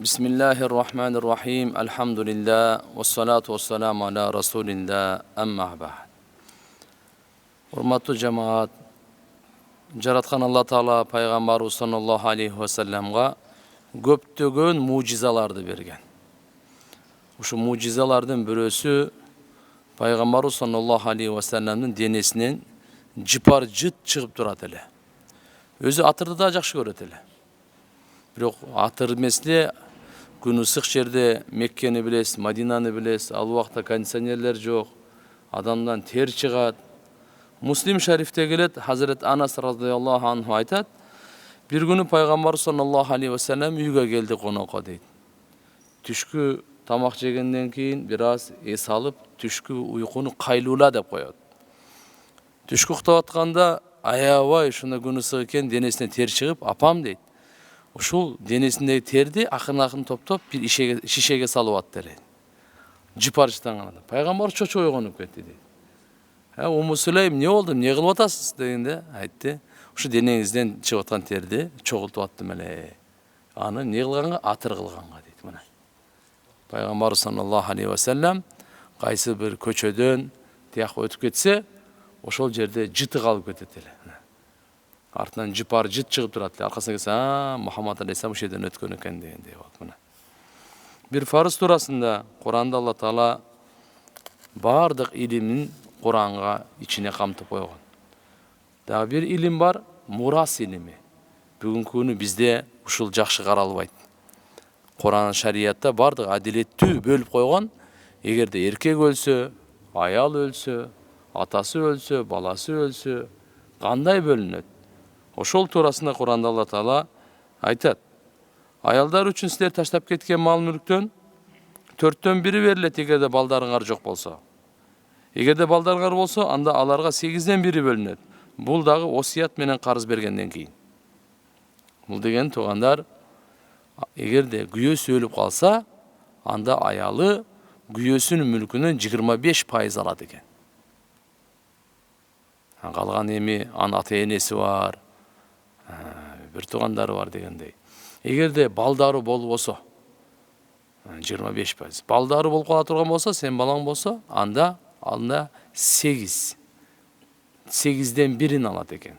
Bismillahirrahmanirrahim. Elhamdülillah. Ve salatu ve selamu ala Resulillah. Amma ba'd. Hurmatlı cemaat, Jaratkan Allah Taala Peygamber sallallahu aleyhi ve sellem'ga köptөгөн mucizalardı bergen. Uşu mucizalardan birisi Peygamber sallallahu aleyhi ve sellem'nin denesinden jipar jıt çıkıp durat ele. Özü atırdı da jakşı göröt ele. Бирок атыр эместе күн ысык жерде Меккени билесиз, Мадинаны билесиз, ал убакта кондиционерлер жок, адамдан тер чыгат. Муслим шарифте келет, Hazret Anas radıyallahu anh айтат, бир күнү Пайгамбар саллаллаху алейхи ва саллям үйгө келди конокко дейт. Түшкү тамак жегенден кийин бир аз эс алып, түшкү уйкуну кайлуула деп коет. Түшкү уктап атканда аябай ушундай күн ысык экен, денесине тер чыгып, апам дейт. Ушул денесиндеги терди акырын топтоп бир шишеге салып атты эле. Жипарчтанганда пайгамбар чочо ойгонуп кетти дейт. Уму Сүлейм, эмне болду, эмне кылып атасыз дегенде айтты. Ушу денеңизден чыгып аткан терди чогултуп аттым эле. Аны эмне кылганга, атыр кылганга дейт мына. Пайгамбар саллаллаху алейхи ва саллям кайсы бир көчөдөн тияка өтүп кетсе, ошол жерде жыты калып кетет эле. Артынан жипар жыт чыгып турат эле. Аркасына келсе, Мухаммад алейхиссалам ошол жерден өткөн экен дегендей болот мына. Бир фарыз туурасында Куранда Алла Таала бардык илимин Куранга ичине камтып койгон. Дагы бир илим бар, мурас илими. Бүгүнкү күнү бизде ушул жакшы каралбайт. Куран шариятта бардык адилеттүү бөлүп койгон. Эгерде эркек өлсө, аял өлсө, атасы өлсө, баласы өлсө, кандай бөлүнөт? Ошол туурасында Куранда Алла Таала айтат. Аялдар үчүн силер таштап кеткен мал-мүлктөн 4төн 1 берилет эгерде балдарыңар жок болсо. Эгерде балдарыңар болсо, анда аларга 8ден 1 бөлүнөт. Бул дагы осият менен карыз бергенден кийин. Бул деген туугандар, эгерде күйөөсү өлүп калса, анда аялы күйөөсүнүн мүлкүнүн 25% алат экен. Калган эми анын ата-энеси бар, бир туугандары бар дегендей. Эгерде балдары болбосо 25%. Балдары болуп кала турган болсо, сен балаң болсо, анда 8ден 1 алат экен.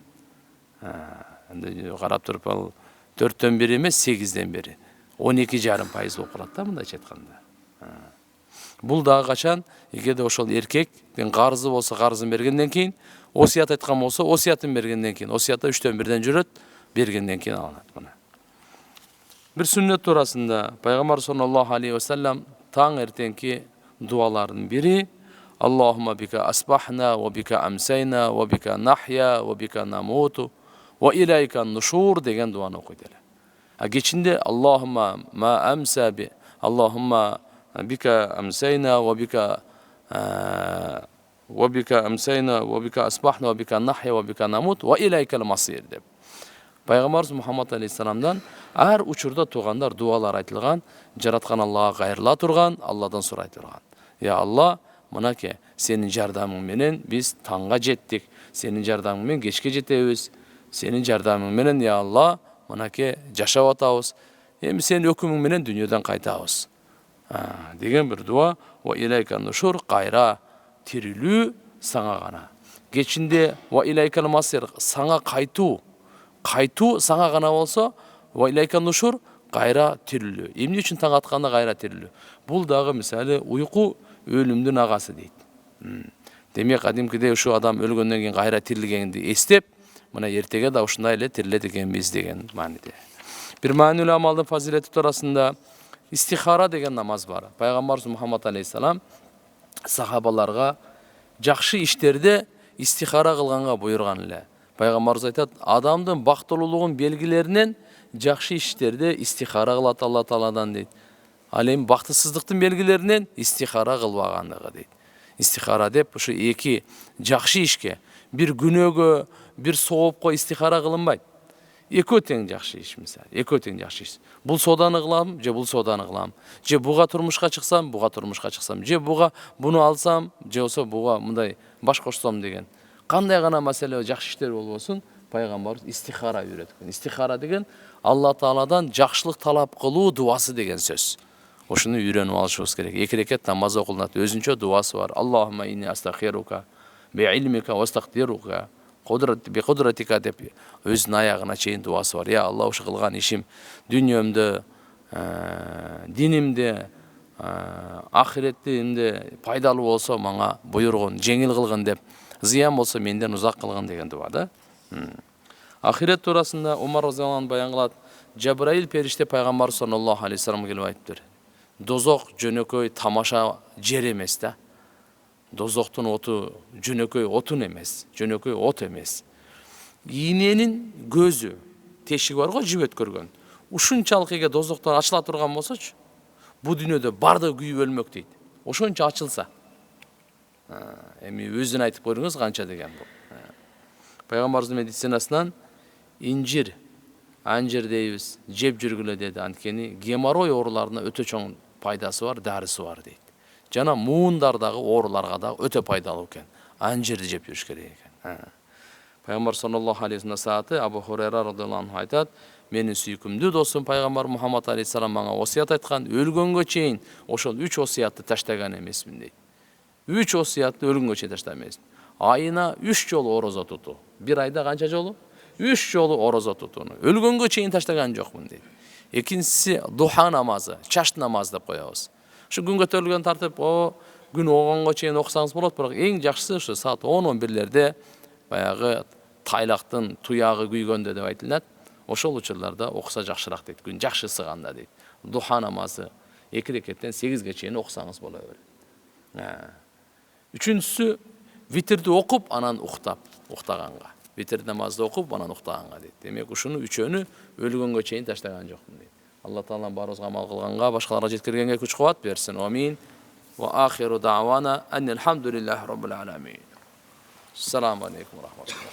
Карап туруп ал 4төн 1 эмес, 8ден 1. 12,5% болуп калат да мындайча айтканда. Бул дагы качан, эгерде ошол эркектин карызы болсо, карызын бергенден кийин, осият айткан болсо, осиятын бергенден кийин, осиятта 3төн 1ден жүрөт, бергенден кийин алынат мына. Бир сүннөт туурасында Пайгамбар саллаллаху алейхи ва саллям таң эртеңки дуалардын бири Аллахумма бика асбахна ва бика амсайна ва бика нахя ва бика намуту ва илайка нушур деген дуаны окуйт эле. Кечинде Аллахумма ма амса би Аллахумма бика амсайна ва бика амсайна ва бика асбахна ва бика нахя ва бика намут ва илайка масир деп. Пайгамбарыбыз Мухаммад алейхиссаламдан ар учурда туугандар дуалар айтылган, жараткан Аллага кайрыла турган, Алладан сурай турган. Я Алла, мынаке, сенин жардамың менен биз таңга жеттик, сенин жардамың менен кечке жетебиз, сенин жардамың менен я Алла, мынаке жашап атабыз, эми сенин өкүмүң менен дүйнөдөн кайтабыз. Деген бир дуа, ва илайка нушур, кайра тирилүү саңа гана. Кечинде ва илайкал масир, саңа кайтуу саңа гана болсо, ва илайка нушур, кайра тирилүү. Эмне үчүн таң атканда кайра тирилүү? Бул дагы мисалы уйку өлүмдүн агасы дейт. Демек кадимкидей ушу адам өлгөндөн кийин кайра тирилгенди эстеп, мына эртеге да ушундай эле тирилет экенбиз деген мааниде. Бир маанилүү амалдын фазилети туурасында истихара деген намаз бар. Пайгамбарыбыз Мухаммад алейхиссалам сахабаларга жакшы иштерде истихара кылганга буйруган эле. Пайгамбарыбыз айтат, адамдын бактылуулугунун белгилеринен жакшы иштерде истихара кылат Алла Тааладан дейт. Ал эми бактысыздыктын белгилеринен истихара кылбагандыгы дейт. Истихара деп ушу эки жакшы ишке, бир күнөөгө, бир соопко истихара кылынбайт. Экөө тең жакшы иш мисалы, экөө тең жакшы иш. Бул сооданы кылам, же бул сооданы кылам. Же буга турмушка чыксам, буга турмушка чыксам, же буга буну алсам, же болсо буга мындай баш кошсом деген. Кандай гана маселе жакшы иштер болбосун, пайгамбарыбыз истихара үйрөткөн. Истихара деген Алла Тааладан жакшылык талап кылуу дуасы деген сөз. Ошону үйрөнүп алышыбыз керек. 2 рекет намаз окулунат, өзүнчө дуасы бар. Аллахумма инни астагфирука би илмика ва астагдирука би кудратика деп өзүнүн аягына чейин дуасы бар. Я Алла, ушу кылган ишим дүйнөмдө, динимде, ахиреттимде пайдалуу болсо мага буйругун жеңил кылгын деп, зыян болсо менден узак кылгын деген дуа да. Ахирет туурасында Умар разияллаху анху баян кылат. Жабраил периште пайгамбар саллаллаху алейхи вассаламга келип айтыптыр. Дозок жөнөкөй тамаша жер эмес да. Дозоктун оту жөнөкөй отун эмес, жөнөкөй от эмес. Ийненин көзү, тешиги бар го жибет көргөн. Ушунчалык эге дозоктон ачыла турган болсочу, бу дүйнөдө бардыгы күйүп өлмөк дейт. Ошончо ачылса. Эми өзүн айтып көрүңүз канча деген бул. Пайгамбарыбыздын медицинасынан инжир, анжир дейбиз, жеп жүргүлө деди. Анткени геморрой ооруларына өтө чоң пайдасы бар, дарысы бар дейт. Жана муындардагы ооруларга да өтө пайдалуу экен. Анжирди жеп жүрүш керек экен. Пайгамбар саллаллаху алейхи вассалам Абу Хурайра радиаллаху анху айтат: "Менин сүйкүмдүү досум пайгамбар Мухаммад алейхиссалам мага осият айткан, өлгөнгө чейин ошол 3 осиятты таштаган эмесмин" дейт. 3 осиятты өлгөнгө чейин таштаган эмесмин. Айына 3 жолу орозо тутуу. Bir айда канча жолу? 3 жолу орозо тутууну. Өлгөнгө чейин таштаган жокмун дейт. Экинчиси духа намазы, чаш намазы деп коебуз. Şu gün көтөрүлгөн тартып, күн огонго чейин окусаңыз болот, бирок эң жакшысы ушу саат 10-11лерде баягы тайлактын туягы күйгөндө деп айтылат. Ошол учурларда окуса жакшыраак дейт. Күн жакшы ысыганда дейт. Духа намазы 2 рекеттен 8ге чейин окусаңыз боло берет. Үчүнчүсү витрди окуп анан уктаганга. Витр намазды окуп анан уктаганга дейт. Демек ушуну үчөөнү өлгөнгө чейин таштаган жокмун дейт. Алла Таала барыбызга амал кылганга, башкаларга жеткиргенге күч кубат берсин. Амин. Ва ахиру дa'wana анил хамдулиллахи rabbil alamin. Assalamu alaykum wa rahmatullah.